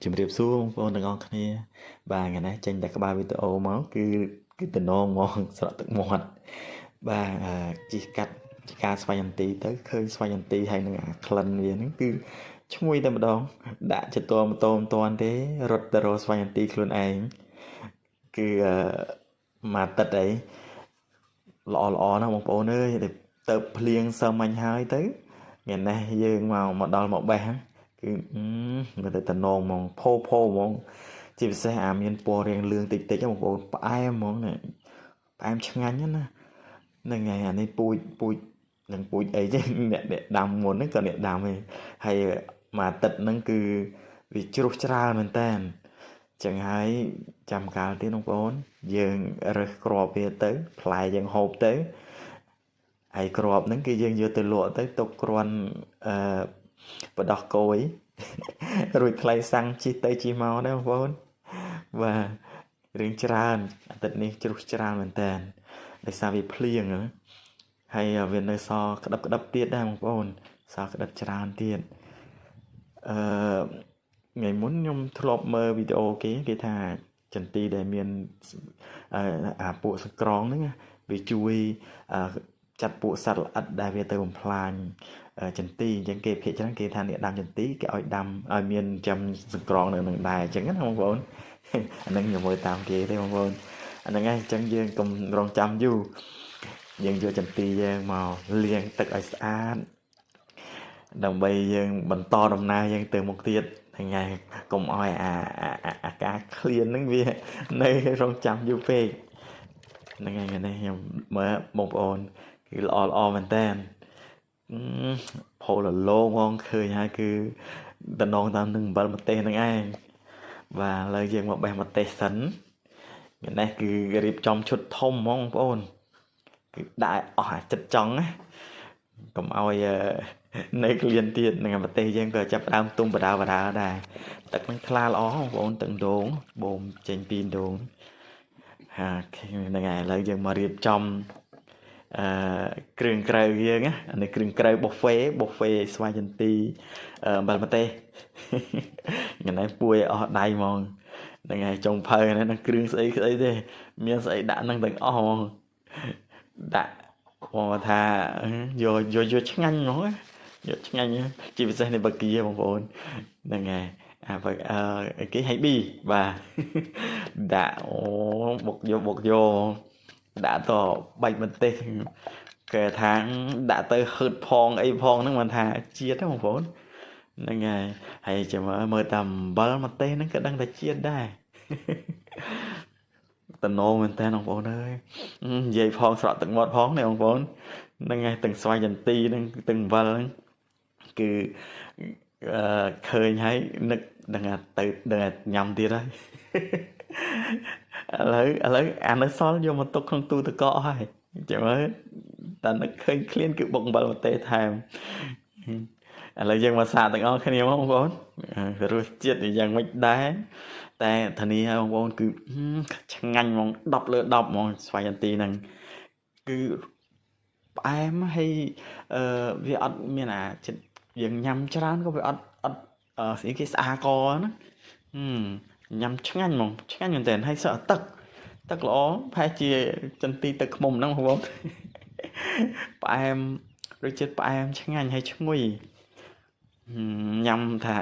ជំរាបសួរបងប្អូនទាំងអស់គ្នាបាទថ្ងៃនេះចេញតែក្បាលវីដេអូមកគឺតំណងមកស្រក់ទឹកមាត់បាទជីកាត់ការស្វែងយន្ទីទៅឃើញស្វែងយន្ទីហើយនឹងអាក្លិនវាហ្នឹងគឺឈ្ងុយតែម្ដងដាក់ចតមតមតាន់ទេរត់ទៅរកស្វែងយន្ទីខ្លួនឯងគឺមកទឹកអីល្អណាស់បងប្អូនអើយទៅភ្លៀងសើមិញហើយទៅថ្ងៃនេះយើងមកដល់មកបេះគឺមើលទៅតំណងហ្មងផោហ្មងជាពិសេសមានពណ៌រាងលឿងតិចបងប្អូនផ្អែមហ្មងណាផ្អែមឆ្ងាញ់ណាហ្នឹងហើយអានេះពូជនឹងពូជអីទេអ្នកដាំមុនហ្នឹងក៏អ្នកដាំឯងហើយមួយអាទិត្យហ្នឹងគឺវាជ្រុះច្រើនមែនតើចឹងហើយចាំកាលទៀតបងប្អូនយើងរើសគ្រាប់វាទៅផ្លែយើងហូបទៅហើយគ្រាប់ហ្នឹងគឺយើងយកទៅលក់ទៅទុកគ្រាន់បដោះគោយរួចថ្លៃសាំងជិះទៅជិះមកដែរបងប្អូនបាទរឿងច្រើនអាទិត្យនេះជ្រុះច្រើនមែនតើដោយសារវាភ្លៀងហើយវានៅសក្តឹបទៀតដែរបងប្អូនសក្តឹបច្រើនទៀតថ្ងៃមុនខ្ញុំធ្លាប់មើលវីដេអូគេថាចន្ទីដែលមានពួកសង្ក្រងហ្នឹងវាជួយចាត់ពួកសត្វល្អិតដែលវាទៅបំផ្លាញចន្ទីអញ្ចឹងគេភាគច្រើនគេថាអ្នកដាំចន្ទីគេឲ្យដាំឲ្យមានចាំសង្ក្រងនៅនឹងដែរអញ្ចឹងណាបងប្អូនអាហ្នឹងខ្ញុំមើលតាមគេទេបងប្អូនអាហ្នឹងហើយអញ្ចឹងយើងកុំរងចាំយូរយើងយកចន្ទីយើងមកលាងទឹកឲ្យស្អាតដើម្បីយើងបន្តដំណើរយើងទៅមុខទៀតថ្ងៃកុំឲ្យអាការឃ្លានហ្នឹងវានៅរងចាំយូរពេកហ្នឹងហើយថ្ងៃនេះខ្ញុំមើលបងប្អូនគឺល្អមែនតើផូលលោងងឃើញហើយគឺតំណងតាមនឹងអំបិលម្ទេសហ្នឹងឯងបាទឥឡូវយើងមកបេះម្ទេសសិនថ្ងៃនេះគឺរៀបចំឈុតធំហ្មងបងប្អូនគឺដាក់អស់អាចិត្តចង់ណាកុំឲ្យនៅក្លៀនទៀតនឹងម្ទេសយើងក៏ចាប់ដើមទុំបដាដែរទឹកនឹងថ្លាល្អបងប្អូនទឹកដូងបូមចេញពីដូងហ្នឹងហើយឥឡូវយើងមករៀបចំគ្រឿងក្រៅយើងណាអានេះគ្រឿងក្រៅប៊ូហ្វេស្វាយចន្ទីអំបិលម្ទេសថ្ងៃនេះពួយអស់ដៃហ្មងហ្នឹងហើយចុងភៅហ្នឹងគ្រឿងស្អីទេមានស្អីដាក់ហ្នឹងទាំងអស់ហ្មងដាក់គាត់ថាយកឆ្ងាញ់ហ្មងយកឆ្ងាញ់ជាពិសេសនៃបាគីបងប្អូនហ្នឹងហើយគេហៃប៊ីបាទដាក់បុកយកដាក់តបាច់ម្ទេសគេថាដាក់ទៅហឺតផងអីផងហ្នឹងមិនថាជាតិទេបងប្អូនហ្នឹងហើយចាំមើលតាមអំបិលម្ទេសហ្នឹងក៏ដឹងតែជាតិដែរតំណងមែនតើបងប្អូនអើយនិយាយផងស្រក់ទឹកមាត់ផងនេះបងប្អូនហ្នឹងហើយទាំងស្វាយចន្ទីហ្នឹងទាំងអំបិលហ្នឹងគឺឃើញហើយនឹកដឹងទៅញ៉ាំទៀតហើយឥឡូវអានៅសល់យកមកទុកក្នុងទូទឹកកកហើយចាំមើលតែនឹកឃើញឃ្លានគឺបុកអំបិលម្ទេសថែមឥឡូវយើងមកសាកទាំងអស់គ្នាមកបងប្អូនរសជាតិយ៉ាងម៉េចដែរតែធានាឲ្យបងប្អូនគឺឆ្ងាញ់ហ្មង10លើ10ហ្មងស្វាយចន្ទីហ្នឹងគឺផ្អែមហើយវាអត់មានចិត្តយើងញ៉ាំច្រើនក៏វាអត់ស្អីគេស្អាកណាញ៉ាំឆ្ងាញ់ហ្មងឆ្ងាញ់មែនតើហើយសក់ទឹកល្អប្រហែលជាចន្ទីទឹកឃ្មុំហ្នឹងបងប្អូនផ្អែមរសជាតិផ្អែមឆ្ងាញ់ហើយឈ្ងុយញ៉ាំថា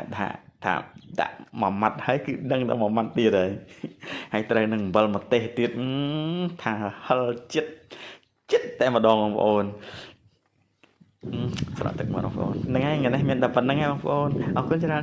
ដាក់មួយម៉ាត់ហើយគឺដឹងតែមួយម៉ាត់ទៀតហើយត្រូវនឹងអំបិលម្ទេសទៀតថាហិលចិត្តតែម្ដងបងប្អូនស្រក់ទឹកមកបងប្អូនហ្នឹងហើយថ្ងៃនេះមានតែប៉ុណ្្នឹងហើយបងប្អូនអរគុណច្រើន